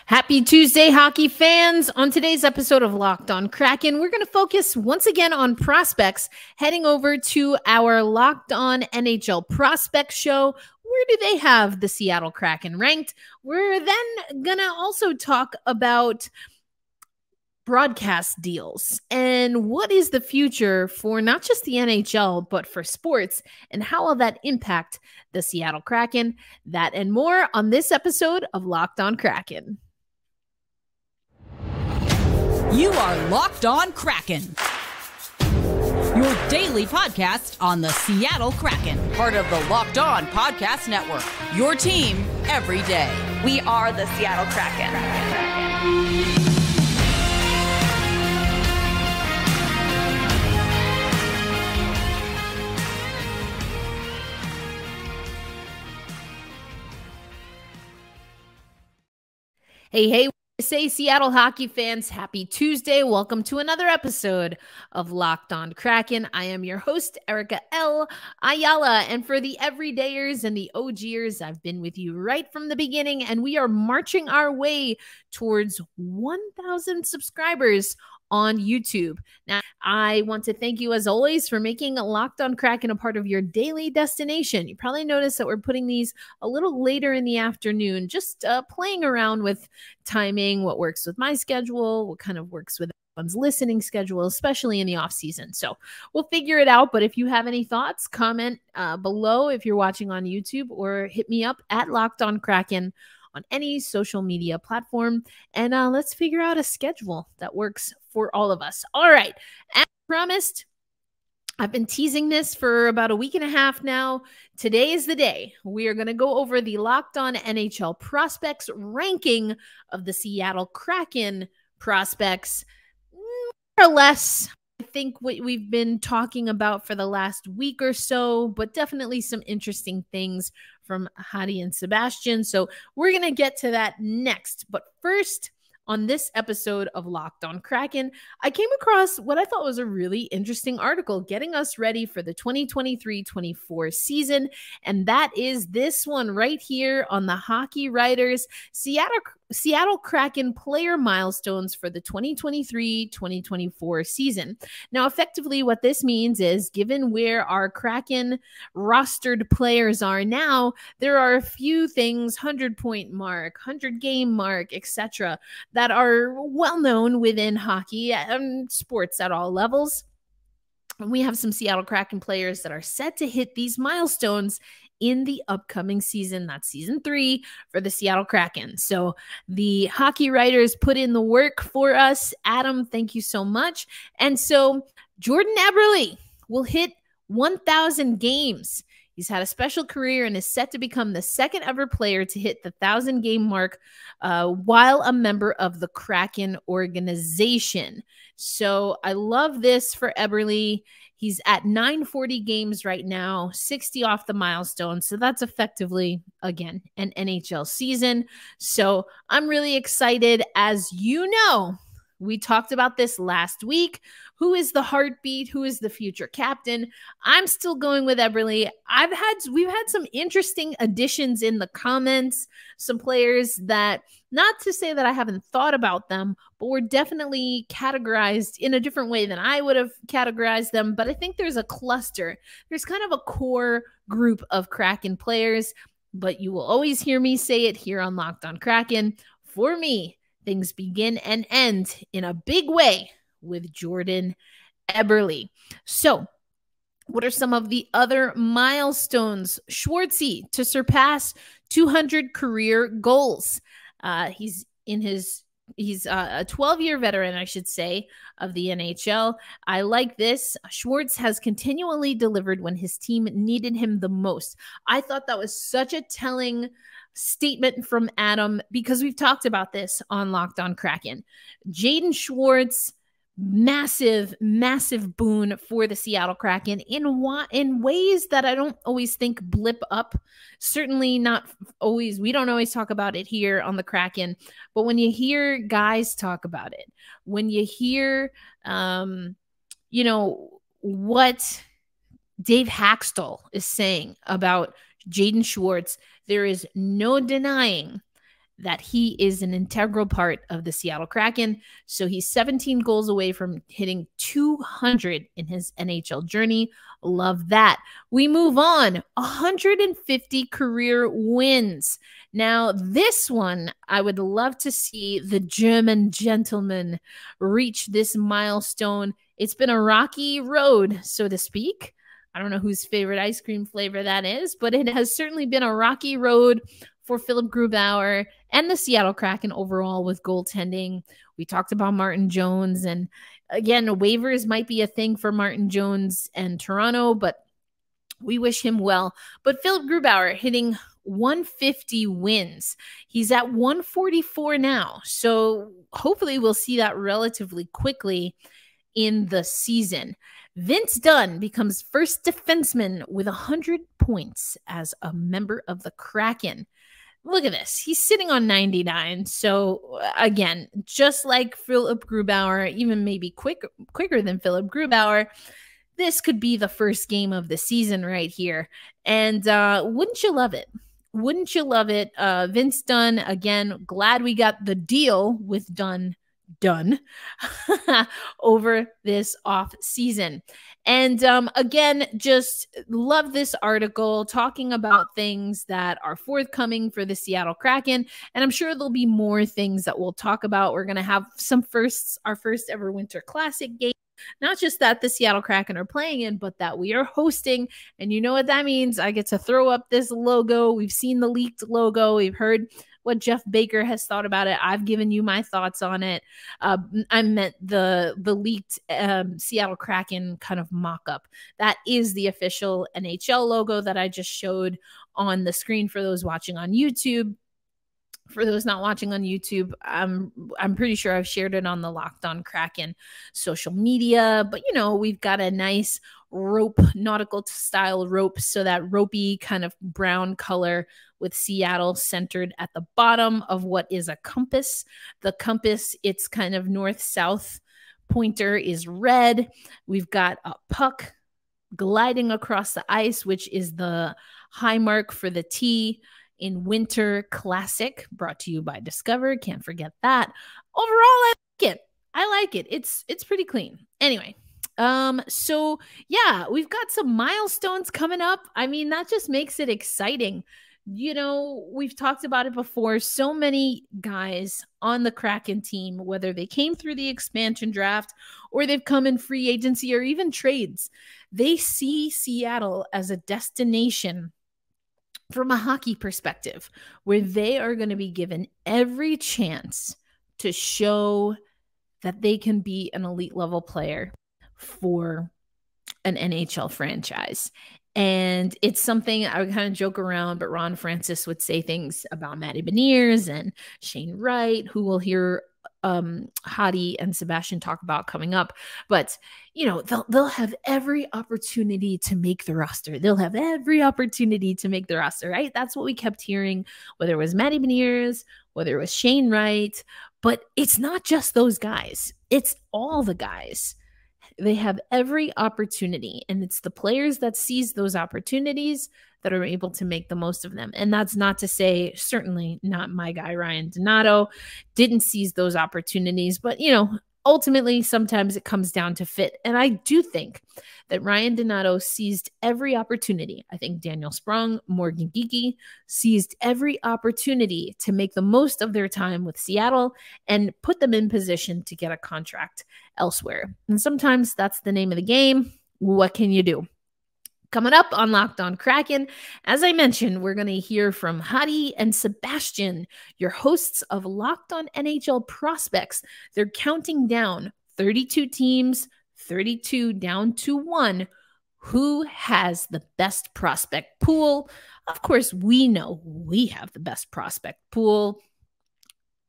Happy Tuesday, hockey fans. On today's episode of Locked on Kraken, we're going to focus once again on prospects, heading over to our Locked on NHL Prospects show. Where do they have the Seattle Kraken ranked? We're then going to also talk about broadcast deals and what is the future for not just the NHL, but for sports, and how will that impact the Seattle Kraken? That and more on this episode of Locked on Kraken. You are Locked on Kraken, your daily podcast on the Seattle Kraken, part of the Locked On Podcast Network, your team every day. We are the Seattle Kraken. Hey, say Seattle hockey fans, happy Tuesday. Welcome to another episode of Locked on Kraken. I am your host, Erica L. Ayala, and for the everydayers and the OGers, I've been with you right from the beginning, and we are marching our way towards 1,000 subscribers on YouTube. Now, I want to thank you as always for making Locked on Kraken a part of your daily destination. You probably noticed that we're putting these a little later in the afternoon, just playing around with timing, what works with my schedule, what kind of works with everyone's listening schedule, especially in the off season. So we'll figure it out. But if you have any thoughts, comment below if you're watching on YouTube, or hit me up at Locked on Kraken on any social media platform, and let's figure out a schedule that works for all of us. All right, as promised, I've been teasing this for about a week and a half now. Today is the day. We are going to go over the Locked on NHL Prospects ranking of the Seattle Kraken prospects, more or less. I think what we've been talking about for the last week or so, but definitely some interesting things from Hadi and Sebastian. So we're going to get to that next. But first, on this episode of Locked on Kraken, I came across what I thought was a really interesting article getting us ready for the 2023-24 season. And that is this one right here on the Hockey Writers Seattle Kraken player milestones for the 2023-2024 season. Now, effectively, what this means is, given where our Kraken rostered players are now, there are a few things, 100-point mark, 100-game mark, etc., that are well known within hockey and sports at all levels. And we have some Seattle Kraken players that are set to hit these milestones in the upcoming season. That's season 3 for the Seattle Kraken. So the hockey writers put in the work for us. Adam, thank you so much. And so Jordan Eberle will hit 1,000 games. He's had a special career and is set to become the second ever player to hit the 1,000-game mark while a member of the Kraken organization. So I love this for Eberle. He's at 940 games right now, 60 off the milestone. So that's effectively, again, an NHL season. So I'm really excited. As you know, we talked about this last week. Who is the heartbeat? Who is the future captain? I'm still going with Eberle. We've had some interesting additions in the comments, some players that, not to say that I haven't thought about them, but were definitely categorized in a different way than I would have categorized them. But I think there's a cluster. There's kind of a core group of Kraken players, but you will always hear me say it here on Locked on Kraken. For me, things begin and end in a big way with Jordan Eberle. So what are some of the other milestones? Schwartzy to surpass 200 career goals. He's a 12-year veteran, I should say, of the NHL. I like this. Schwartz has continually delivered when his team needed him the most. I thought that was such a telling statement from Adam, because we've talked about this on Locked on Kraken. Jaden Schwartz, massive boon for the Seattle Kraken in ways that I don't always think blip up. Certainly not always. We don't always talk about it here on the Kraken, but when you hear guys talk about it, when you hear, what Dave Haxtell is saying about Jaden Schwartz, there is no denying that he is an integral part of the Seattle Kraken. So he's 17 goals away from hitting 200 in his NHL journey. Love that. We move on. 150 career wins. Now, this one, I would love to see the German gentleman reach this milestone. It's been a rocky road, so to speak. I don't know whose favorite ice cream flavor that is, but it has certainly been a rocky road for Philipp Grubauer and the Seattle Kraken overall with goaltending. We talked about Martin Jones, and again, waivers might be a thing for Martin Jones and Toronto, but we wish him well. But Philipp Grubauer hitting 150 wins. He's at 144 now. So hopefully we'll see that relatively quickly in the season. Vince Dunn becomes first defenseman with 100 points as a member of the Kraken. Look at this. He's sitting on 99. So again, just like Philipp Grubauer, even maybe quicker than Philipp Grubauer, this could be the first game of the season right here. And wouldn't you love it? Wouldn't you love it? Vince Dunn, again, glad we got the deal with Dunn done over this off season. And again, just love this article talking about things that are forthcoming for the Seattle Kraken. And I'm sure there'll be more things that we'll talk about. We're going to have some firsts, our first ever Winter Classic game. Not just that the Seattle Kraken are playing in, but that we are hosting. And you know what that means? I get to throw up this logo. We've seen the leaked logo. We've heard what Jeff Baker has thought about it. I've given you my thoughts on it. I meant the leaked Seattle Kraken kind of mock-up. That is the official NHL logo that I just showed on the screen for those watching on YouTube. For those not watching on YouTube, I'm pretty sure I've shared it on the Locked On Kraken social media. But, you know, we've got a nice rope, nautical style rope. So that ropey kind of brown color with Seattle centered at the bottom of what is a compass. The compass, it's kind of north-south pointer is red. We've got a puck gliding across the ice, which is the high mark for the T in Winter Classic, brought to you by Discover. Can't forget that. Overall, I like it. I like it. It's pretty clean. Anyway, so yeah, we've got some milestones coming up. I mean, that just makes it exciting. You know, we've talked about it before. So many guys on the Kraken team, whether they came through the expansion draft or they've come in free agency or even trades, they see Seattle as a destination from a hockey perspective, where they are going to be given every chance to show that they can be an elite level player for an NHL franchise. And it's something I would kind of joke around, but Ron Francis would say things about Matty Beniers and Shane Wright, who we'll hear Hadi and Sebastian talk about coming up. But, you know, they'll have every opportunity to make the roster. They'll have every opportunity to make the roster, right? That's what we kept hearing, whether it was Matty Beniers, whether it was Shane Wright. But it's not just those guys. It's all the guys. They have every opportunity, and it's the players that seize those opportunities that are able to make the most of them. And that's not to say, certainly not my guy, Ryan Donato, didn't seize those opportunities, but, you know, ultimately, sometimes it comes down to fit. And I do think that Ryan Donato seized every opportunity. I think Daniel Sprong, Morgan Geekie seized every opportunity to make the most of their time with Seattle and put them in position to get a contract elsewhere. And sometimes that's the name of the game. What can you do? Coming up on Locked On Kraken, as I mentioned, we're going to hear from Hadi and Sebastian, your hosts of Locked On NHL Prospects. They're counting down 32 teams, 32 down to 1. Who has the best prospect pool? Of course, we know we have the best prospect pool.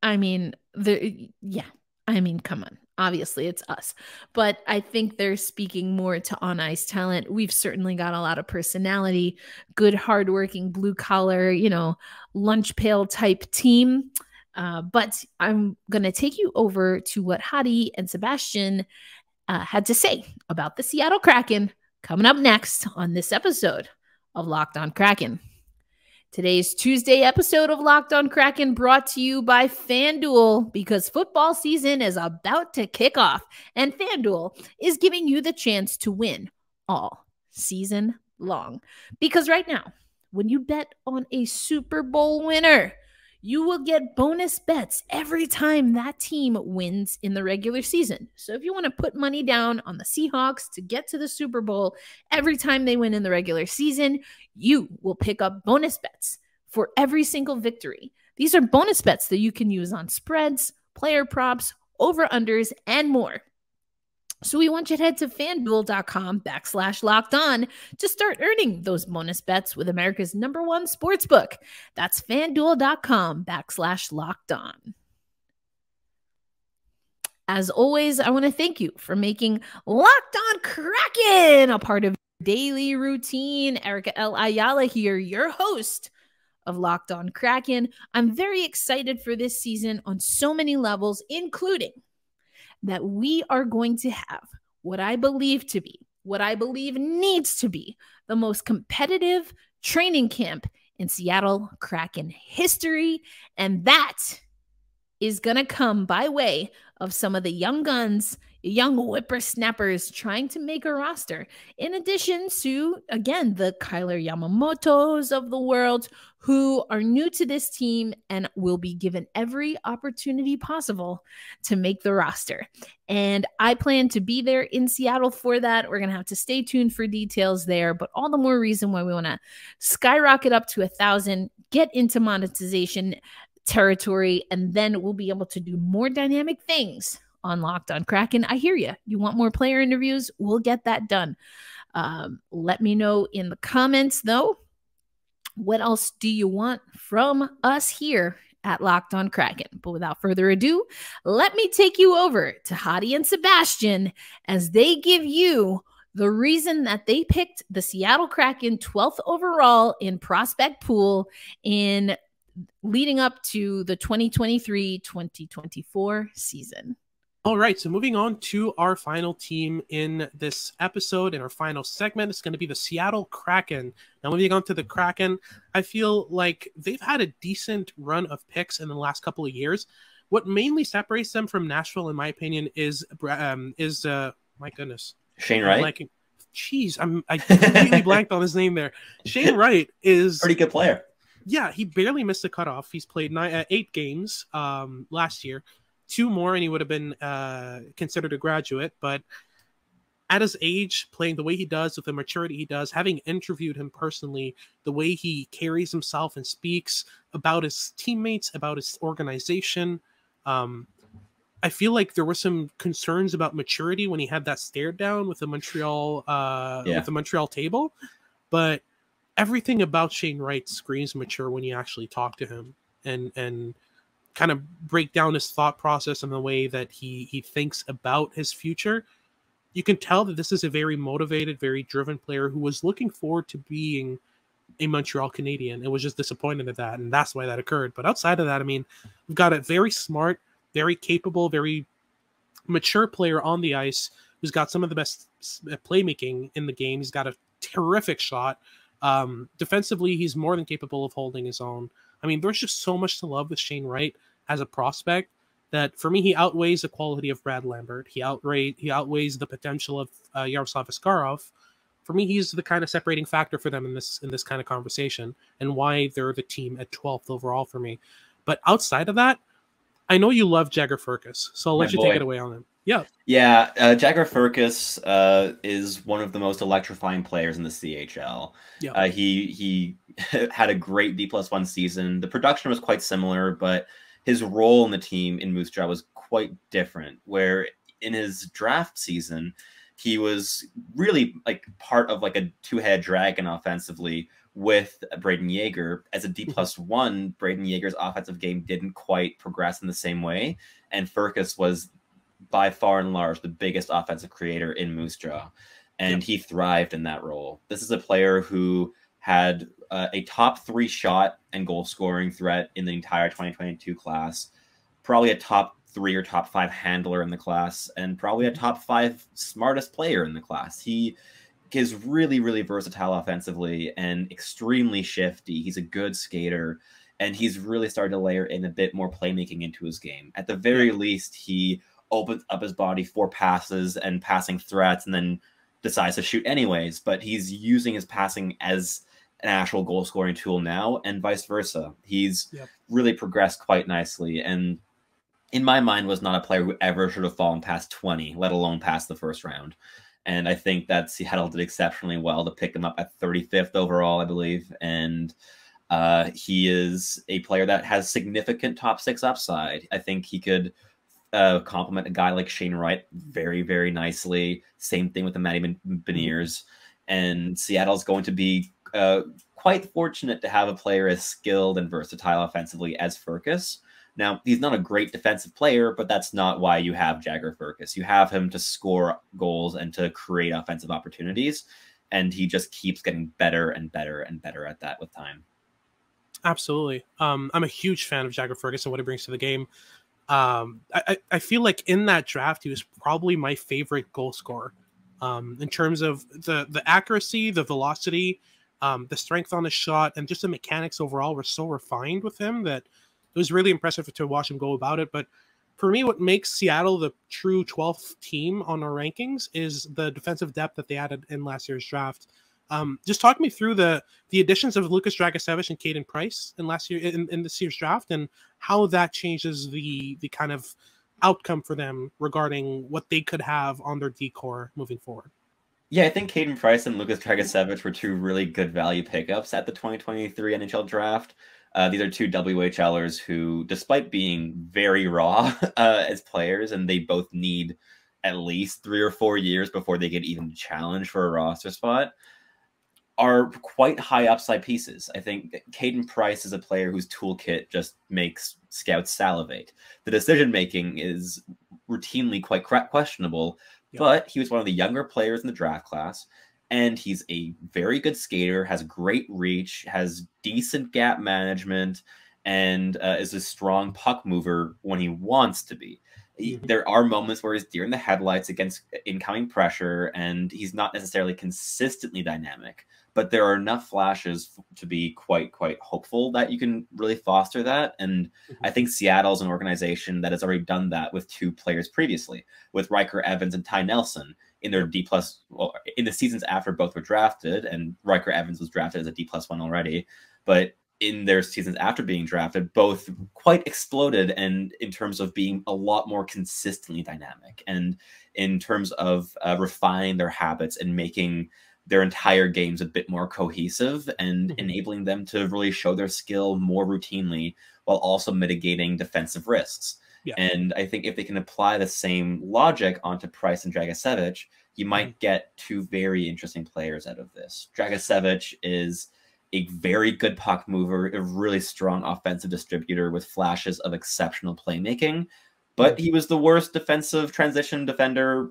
I mean, come on. Obviously, it's us. But I think they're speaking more to on-ice talent. We've certainly got a lot of personality, good, hardworking, blue-collar, you know, lunch pail type team. But I'm going to take you over to what Hadi and Sebastian had to say about the Seattle Kraken coming up next on this episode of Locked On Kraken. Today's Tuesday episode of Locked on Kraken brought to you by FanDuel, because football season is about to kick off and FanDuel is giving you the chance to win all season long. Because right now, when you bet on a Super Bowl winner, you will get bonus bets every time that team wins in the regular season. So if you want to put money down on the Seahawks to get to the Super Bowl every time they win in the regular season, you will pick up bonus bets for every single victory. These are bonus bets that you can use on spreads, player props, over-unders, and more. So we want you to head to fanduel.com/lockedon to start earning those bonus bets with America's #1 sportsbook. That's fanduel.com/lockedon. As always, I want to thank you for making Locked on Kraken a part of your daily routine. Erica L. Ayala here, your host of Locked on Kraken. I'm very excited for this season on so many levels, including that we are going to have what I believe needs to be the most competitive training camp in Seattle Kraken history. And that is going to come by way of some of the young guns, young whippersnappers trying to make a roster. In addition to, again, the Kyler Yamamotos of the world who are new to this team and will be given every opportunity possible to make the roster. And I plan to be there in Seattle for that. We're going to have to stay tuned for details there, but all the more reason why we want to skyrocket up to 1,000, get into monetization territory, and then we'll be able to do more dynamic things on Locked on Kraken. I hear you. You want more player interviews? We'll get that done. Let me know in the comments, though. What else do you want from us here at Locked on Kraken? But without further ado, let me take you over to Hadi and Sebastian as they give you the reason that they picked the Seattle Kraken 12th overall in prospect pool in leading up to the 2023-2024 season. All right, so moving on to our final team in this episode, in our final segment, it's going to be the Seattle Kraken. Now, moving on to the Kraken, I feel like they've had a decent run of picks in the last couple of years. What mainly separates them from Nashville, in my opinion, is my goodness, Shane Wright. I completely blanked on his name there. Shane Wright is pretty good player. Yeah, he barely missed the cutoff. He's played 8 games last year. 2 more and he would have been considered a graduate, but at his age, playing the way he does, with the maturity he does, having interviewed him personally, the way he carries himself and speaks about his teammates, about his organization, I feel like there were some concerns about maturity when he had that stare down with the Montreal with the Montreal table, but everything about Shane Wright screams mature when you actually talk to him and kind of break down his thought process and the way that he thinks about his future. You can tell that this is a very motivated, very driven player who was looking forward to being a Montreal Canadian and was just disappointed at that, and that's why that occurred. But outside of that, I mean, we've got a very smart, very capable, very mature player on the ice who's got some of the best playmaking in the game. He's got a terrific shot. Defensively, he's more than capable of holding his own. I mean, there's just so much to love with Shane Wright as a prospect that, for me, he outweighs the quality of Brad Lambert. He outweighs the potential of Yaroslav Askarov. For me, he's the kind of separating factor for them in this kind of conversation, and why they're the team at 12th overall for me. But outside of that, I know you love Jagger Firkus, so I'll let you take it away on him. Yeah. Jagger Firkus is one of the most electrifying players in the CHL. Yeah. He had a great D+1 season. The production was quite similar, but his role in the team in Moose Jaw was quite different, where in his draft season, he was really like part of like a two-head dragon offensively with Braden Yeager. As a D+1, Braden Yeager's offensive game didn't quite progress in the same way, and Firkus was by far and large the biggest offensive creator in Moose Jaw, and he thrived in that role. This is a player who had a top 3 shot and goal scoring threat in the entire 2022 class, probably a top 3 or top 5 handler in the class, and probably a top 5 smartest player in the class. He is really, really versatile offensively and extremely shifty. He's a good skater, and he's really started to layer in a bit more playmaking into his game. At the very least, he opens up his body for passes and passing threats, and then decides to shoot anyways. But he's using his passing as an actual goal scoring tool now, and vice versa. He's really progressed quite nicely, and in my mind was not a player who ever should have fallen past 20, let alone past the first round. And I think that Seattle did exceptionally well to pick him up at 35th overall, I believe. And he is a player that has significant top 6 upside. I think he could complement a guy like Shane Wright very, very nicely. Same thing with the Matty Beniers. And Seattle's going to be quite fortunate to have a player as skilled and versatile offensively as Firkus. Now, he's not a great defensive player, but that's not why you have Jagger Firkus. You have him to score goals and to create offensive opportunities, and he just keeps getting better and better and better at that with time. Absolutely. I'm a huge fan of Jagger Firkus and what he brings to the game. I feel like in that draft, he was probably my favorite goal scorer. In terms of the accuracy, the velocity, the strength on the shot, and just the mechanics overall were so refined with him that it was really impressive to watch him go about it. But for me, what makes Seattle the true 12th team on our rankings is the defensive depth that they added in last year's draft. Just talk me through the additions of Lukas Dragicevic and Caden Price in this year's draft, and how that changes the kind of outcome for them regarding what they could have on their D-core moving forward. Yeah, I think Caden Price and Lukas Dragicevic were two really good value pickups at the 2023 NHL draft. These are two WHLers who, despite being very raw as players, and they both need at least 3 or 4 years before they get even challenged for a roster spot, are quite high upside pieces. I think Caden Price is a player whose toolkit just makes scouts salivate. The decision-making is routinely quite questionable, but he was one of the younger players in the draft class, and he's a very good skater, has great reach, has decent gap management, and is a strong puck mover when he wants to be. There are moments where he's deer in the headlights against incoming pressure, and he's not necessarily consistently dynamic, but there are enough flashes to be quite hopeful that you can really foster that. And I think Seattle's an organization that has already done that with 2 players previously, with Riker Evans and Ty Nelson in their D+, well, in the seasons after both were drafted, and Riker Evans was drafted as a D+1 already, but in their seasons after being drafted, both quite exploded, and in terms of being a lot more consistently dynamic, and in terms of refining their habits and making their entire games a bit more cohesive, and enabling them to really show their skill more routinely while also mitigating defensive risks. And I think if they can apply the same logic onto Price and Dragicevic, you might get 2 very interesting players out of this. Dragicevic is a very good puck mover, a really strong offensive distributor with flashes of exceptional playmaking, but he was the worst defensive transition defender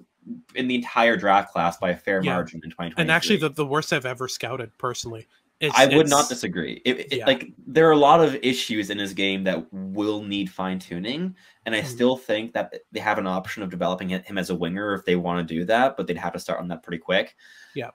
in the entire draft class by a fair margin in 2020. And actually the worst I've ever scouted personally. I would not disagree. Like, there are a lot of issues in his game that will need fine-tuning, and I still think that they have an option of developing him as a winger if they want to do that, but they'd have to start on that pretty quick.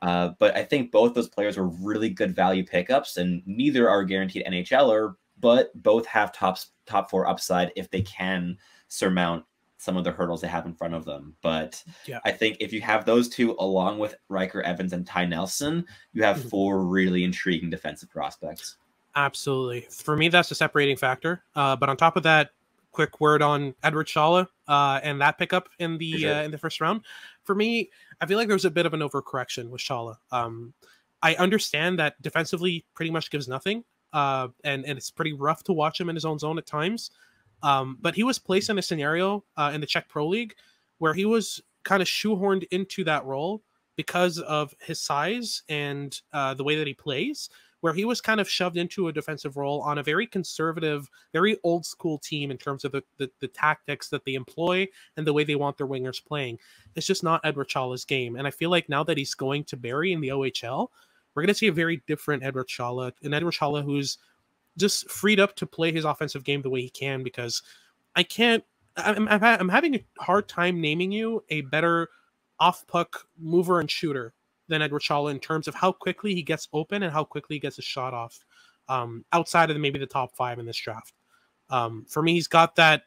But I think both those players were really good value pickups, and neither are guaranteed NHLer, but both have top 4 upside if they can surmount some of the hurdles they have in front of them. But I think if you have those 2 along with Riker Evans and Ty Nelson, you have 4 really intriguing defensive prospects. Absolutely. For me, that's the separating factor. But on top of that, quick word on Edward Shala and that pickup in the first round. For me, I feel like there's a bit of an overcorrection with Shala. I understand that defensively pretty much gives nothing, and it's pretty rough to watch him in his own zone at times. But he was placed in a scenario in the Czech Pro League where he was kind of shoehorned into that role because of his size and the way that he plays, where he was kind of shoved into a defensive role on a very conservative, very old school team in terms of the tactics that they employ and the way they want their wingers playing. It's just not Edward Shala's game. And I feel like now that he's going to Barrie in the OHL, we're going to see a very different Edward Shala, an Edward Shala who's just freed up to play his offensive game the way he can, because I'm having a hard time naming you a better off-puck mover and shooter than Edward Shala in terms of how quickly he gets open and how quickly he gets a shot off, outside of maybe the top 5 in this draft. For me, he's got that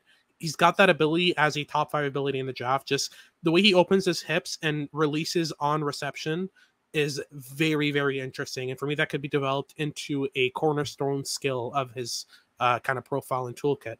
ability as a top 5 ability in the draft. Just the way he opens his hips and releases on reception is very, very interesting. And for me, that could be developed into a cornerstone skill of his kind of profile and toolkit.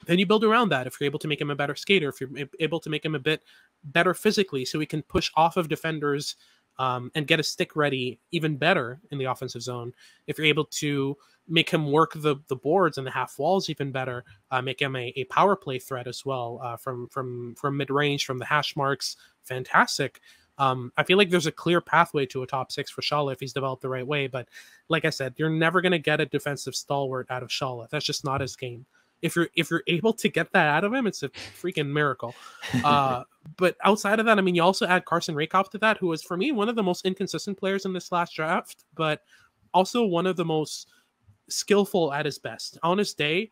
Then you build around that. If you're able to make him a better skater, if you're able to make him a bit better physically, so he can push off of defenders and get a stick ready even better in the offensive zone. If you're able to make him work the boards and the half walls even better, make him a power play threat as well, from mid-range, from the hash marks, fantastic. I feel like there's a clear pathway to a top 6 for Shala if he's developed the right way. But like I said, you're never going to get a defensive stalwart out of Shala. That's just not his game. If you're able to get that out of him, it's a freaking miracle. But outside of that, I mean, you also add Carson Rakoff to that, who is, for me, one of the most inconsistent players in this last draft, but also one of the most skillful at his best. On his day,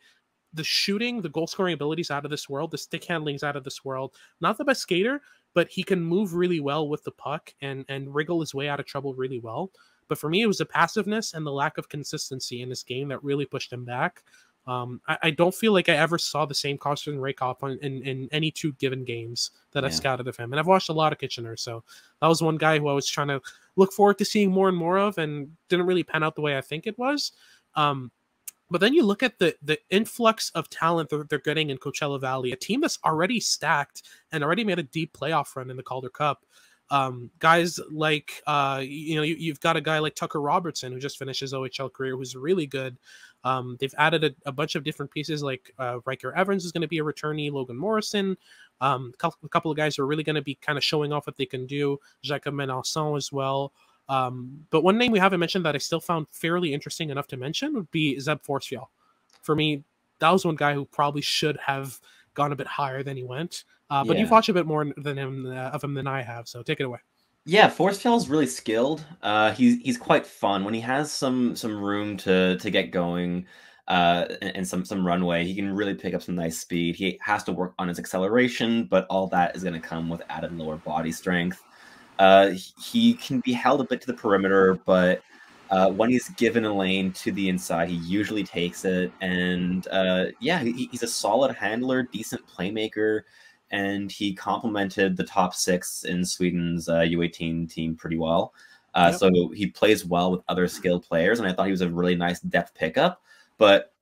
the shooting, the goal scoring abilities out of this world, the stick handling's out of this world. Not the best skater, but he can move really well with the puck and wriggle his way out of trouble really well. But for me, it was the passiveness and the lack of consistency in this game that really pushed him back. I don't feel like I ever saw the same Carson Rakoff in any 2 given games that I've scouted of him. And I've watched a lot of Kitchener, so that was one guy who I was trying to look forward to seeing more and more of and didn't really pan out the way I think it was. But then you look at the influx of talent that they're getting in Coachella Valley, a team that's already stacked and already made a deep playoff run in the Calder Cup. Guys like, you've got a guy like Tucker Robertson, who just finished his OHL career, who's really good. They've added a bunch of different pieces, like Riker Evans is going to be a returnee, Logan Morrison, a couple of guys who are really going to be kind of showing off what they can do, Jacques Melançon as well. But one name we haven't mentioned that I still found fairly interesting enough to mention would be Zeb Forsfjell. For me, that was one guy who probably should have gone a bit higher than he went. But you've watched a bit more of him than I have, so take it away. Yeah, Forsfjell's really skilled. He's quite fun when he has some room to get going, and some runway. He can really pick up some nice speed. He has to work on his acceleration, but all that is going to come with added lower body strength. He can be held a bit to the perimeter, but when he's given a lane to the inside, he usually takes it. And he's a solid handler, decent playmaker. And he complemented the top 6 in Sweden's U18 team pretty well. So he plays well with other skilled players, and I thought he was a really nice depth pickup. But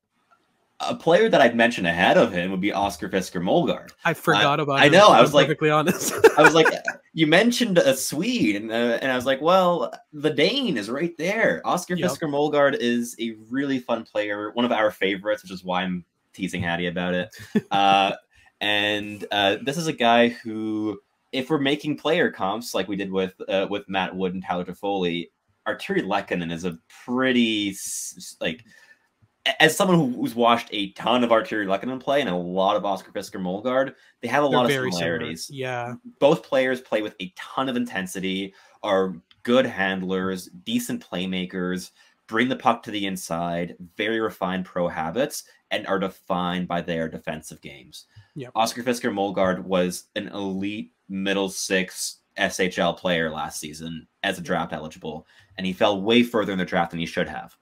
a player that I'd mention ahead of him would be Oscar Fisker-Molgaard. I forgot about him. I know. I was perfectly honest. I was like, you mentioned a Swede, and I was like, well, the Dane is right there. Oscar Fisker-Molgaard is a really fun player, one of our favorites, which is why I'm teasing Hattie about it. And this is a guy who, if we're making player comps like we did with Matt Wood and Tyler Toffoli, Arturi Lehkonen is a pretty, like, as someone who's watched a ton of Arturi Lehkonen play and a lot of Oscar Fisker-Molgaard, they have a lot of similarities. Similar. Yeah. Both players play with a ton of intensity, are good handlers, decent playmakers, bring the puck to the inside, very refined pro habits, and are defined by their defensive games. Yep. Oscar Fisker-Molgaard was an elite middle 6 SHL player last season as a draft eligible, and he fell way further in the draft than he should have.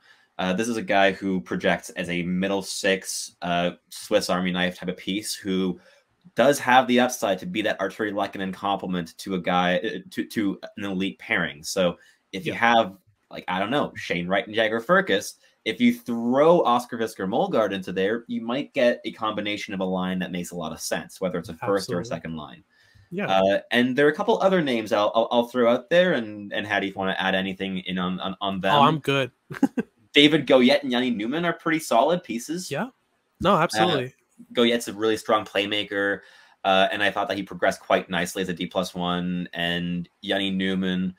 This is a guy who projects as a middle 6 Swiss Army knife type of piece who does have the upside to be that Arturi Lehkonen complement to a guy to an elite pairing. So if you have, like, I don't know, Shane Wright and Jagger Firkus, if you throw Oscar Fisker-Molgaard into there, you might get a combination of a line that makes a lot of sense, whether it's a first or a second line. Yeah. And there are a couple other names I'll throw out there, and Hattie, if you want to add anything in on them. Oh, I'm good. David Goyette and Yanni Newman are pretty solid pieces. Yeah. No, absolutely. Goyette's a really strong playmaker, and I thought that he progressed quite nicely as a D+1, and Yanni Newman,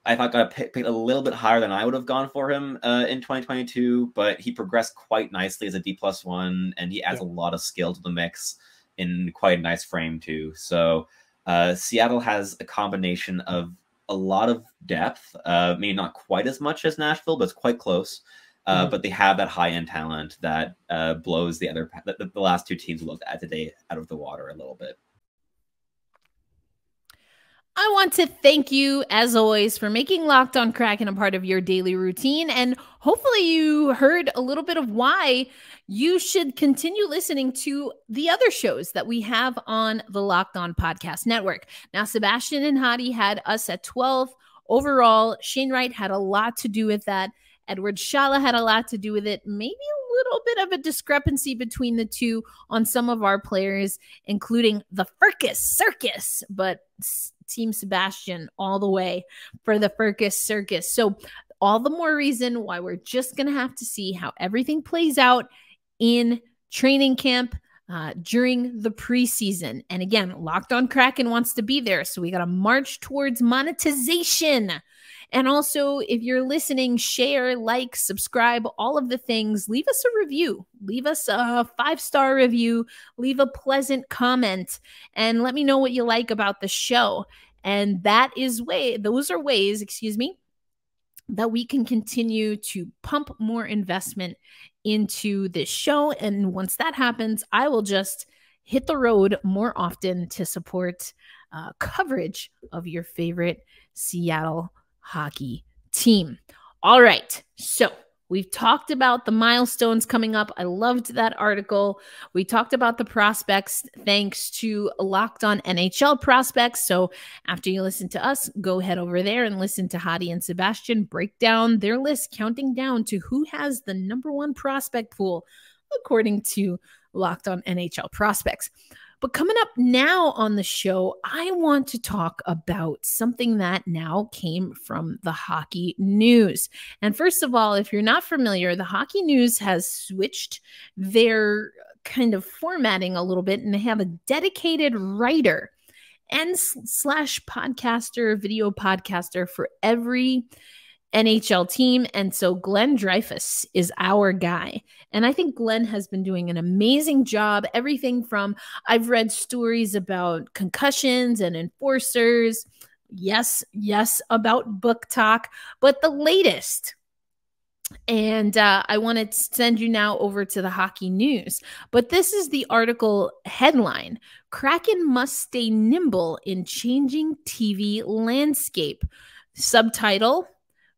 I thought got picked a little bit higher than I would have gone for him in 2022, but he progressed quite nicely as a D+1, and he adds a lot of skill to the mix in quite a nice frame too. So Seattle has a combination of a lot of depth, maybe not quite as much as Nashville, but it's quite close. But they have that high-end talent that blows the last 2 teams we looked at today out of the water a little bit. I want to thank you, as always, for making Locked on Kraken a part of your daily routine. And hopefully you heard a little bit of why you should continue listening to the other shows that we have on the Locked On Podcast Network. Now, Sebastian and Hadi had us at 12 overall. Shane Wright had a lot to do with that. Edward Shala had a lot to do with it. Maybe a little bit of a discrepancy between the two on some of our players, including the Furcus Circus, but Team Sebastian all the way for the Furcus Circus. So all the more reason why we're just going to have to see how everything plays out in training camp during the preseason. And again, Locked on Kraken wants to be there. So we got to march towards monetization. And also, if you're listening, share, like, subscribe, all of the things. Leave us a review. Leave us a 5-star review. Leave a pleasant comment. And let me know what you like about the show. And those are ways, that we can continue to pump more investment into this show. And once that happens, I will just hit the road more often to support coverage of your favorite Seattle hockey team. All right. So we've talked about the milestones coming up. I loved that article. We talked about the prospects thanks to Locked On NHL Prospects. So after you listen to us, go head over there and listen to Hadi and Sebastian break down their list, counting down to who has the #1 prospect pool, according to Locked On NHL Prospects. But coming up now on the show, I want to talk about something that now came from the Hockey News. And first of all, if you're not familiar, the Hockey News has switched their kind of formatting a little bit, and they have a dedicated writer and slash podcaster, video podcaster for every NHL team. And so Glenn Dreyfuss is our guy. And I think Glenn has been doing an amazing job. Everything from, I've read stories about concussions and enforcers. Yes, about book talk, but the latest. And I want to send you now over to the Hockey News. But this is the article headline: Kraken must stay nimble in changing TV landscape. Subtitle: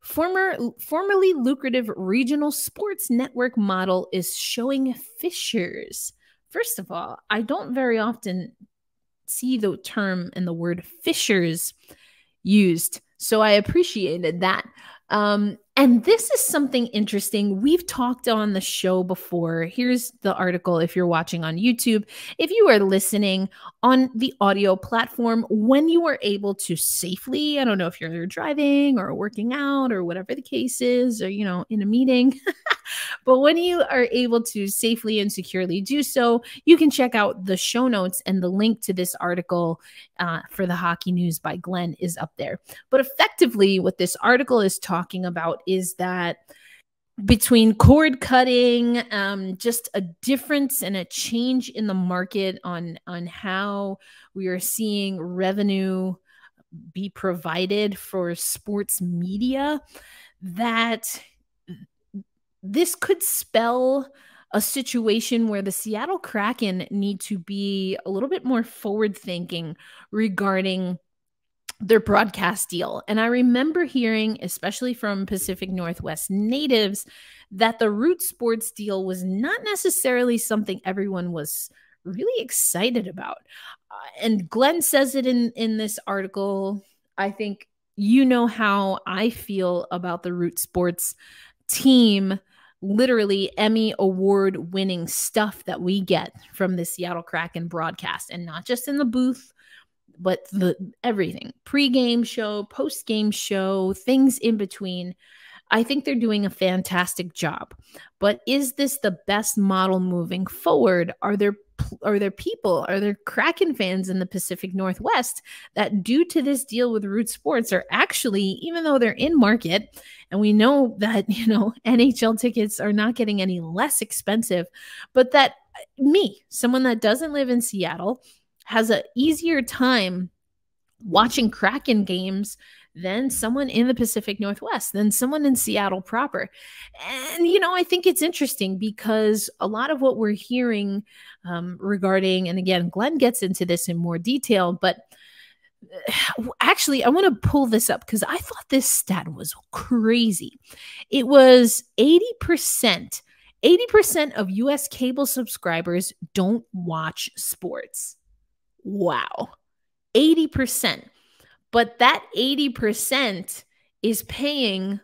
Formerly lucrative regional sports network model is showing fissures. First of all, I don't very often see the term and the word fissures used, so I appreciated that. And this is something interesting. We've talked on the show before. Here's the article if you're watching on YouTube. If you are listening on the audio platform, when you are able to safely, I don't know if you're driving or working out or whatever the case is, or, in a meeting, but when you are able to safely and securely do so, you can check out the show notes, and the link to this article for the Hockey News by Glenn is up there. But effectively, what this article is talking about is that between cord cutting, just a difference and a change in the market on how we are seeing revenue be provided for sports media, that this could spell a situation where the Seattle Kraken need to be a little bit more forward-thinking regarding their broadcast deal. And I remember hearing, especially from Pacific Northwest natives, that the Root Sports deal was not necessarily something everyone was really excited about. And Glenn says it in this article. I think you know how I feel about the Root Sports team. Literally Emmy-award-winning stuff that we get from the Seattle Kraken broadcast, and not just in the booth, but everything, pre-game show, post-game show, things in between. I think they're doing a fantastic job. But is this the best model moving forward? Are there Kraken fans in the Pacific Northwest that, due to this deal with Root Sports, are actually, even though they're in market, and we know that, NHL tickets are not getting any less expensive, but that someone that doesn't live in Seattle, has an easier time watching Kraken games than someone in the Pacific Northwest, than someone in Seattle proper. And, I think it's interesting because a lot of what we're hearing regarding, and again, Glenn gets into this in more detail, but Actually, I want to pull this up because I thought this stat was crazy. It was 80%. 80% of US cable subscribers don't watch sports. Wow. 80%. But that 80% is paying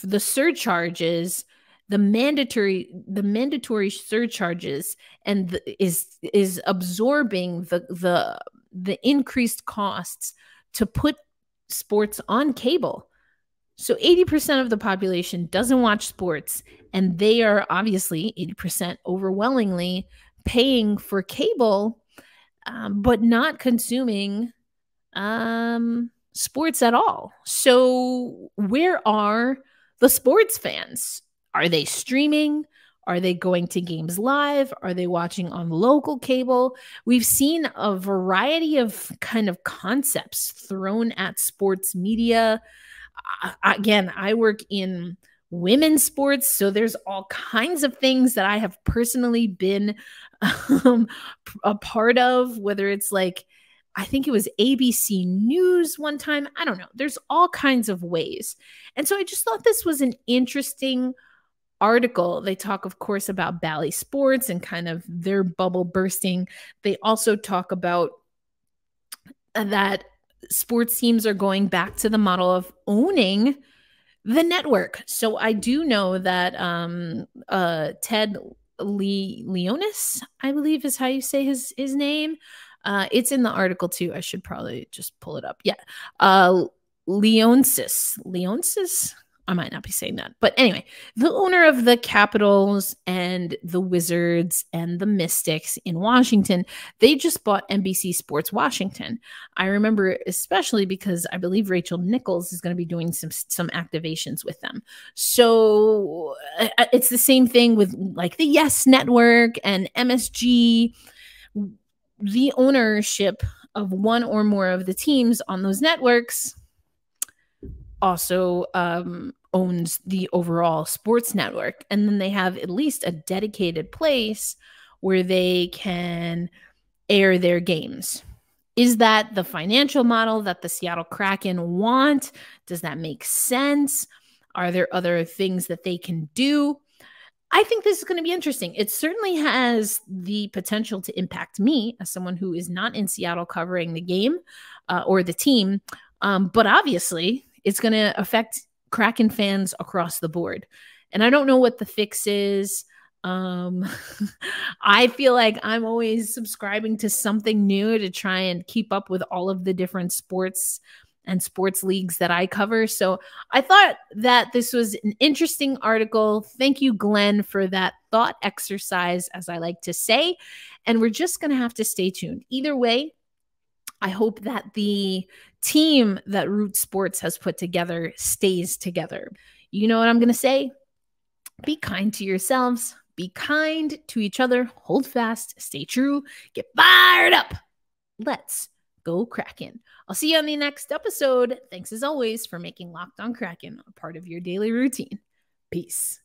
the surcharges, the mandatory surcharges, and is absorbing the increased costs to put sports on cable. So 80% of the population doesn't watch sports, and they are obviously 80% overwhelmingly paying for cable, but not consuming sports at all. So where are the sports fans? Are they streaming? Are they going to games live? Are they watching on local cable? We've seen a variety of kind of concepts thrown at sports media. Again, I work in women's sports, so there's all kinds of things that I have personally been a part of, whether it's like, I think it was ABC News one time. I don't know. There's all kinds of ways. And so I just thought this was an interesting article. They talk, of course, about Bally Sports and kind of their bubble bursting. They also talk about that sports teams are going back to the model of owning the network. So I do know that Ted Leonis, I believe is how you say his name. It's in the article too. I should probably just pull it up. Yeah. Leonsis. I might not be saying that. But anyway, the owner of the Capitals and the Wizards and the Mystics in Washington, they just bought NBC Sports Washington. I remember especially because I believe Rachel Nichols is going to be doing some activations with them. So it's the same thing with like the Yes Network and MSG. The ownership of one or more of the teams on those networks also owns the overall sports network. And then they have at least a dedicated place where they can air their games. Is that the financial model that the Seattle Kraken want? Does that make sense? Are there other things that they can do? I think this is going to be interesting. It certainly has the potential to impact me as someone who is not in Seattle covering the game or the team. But obviously, it's going to affect Kraken fans across the board. And I don't know what the fix is. I feel like I'm always subscribing to something new to try and keep up with all of the different sports and sports leagues that I cover. So I thought that this was an interesting article. Thank you, Glenn, for that thought exercise, as I like to say. And we're just going to have to stay tuned. Either way, I hope that the team that Root Sports has put together stays together. You know what I'm going to say? Be kind to yourselves. Be kind to each other. Hold fast. Stay true. Get fired up. Let's go Kraken. I'll see you on the next episode. Thanks as always for making Locked On Kraken a part of your daily routine. Peace.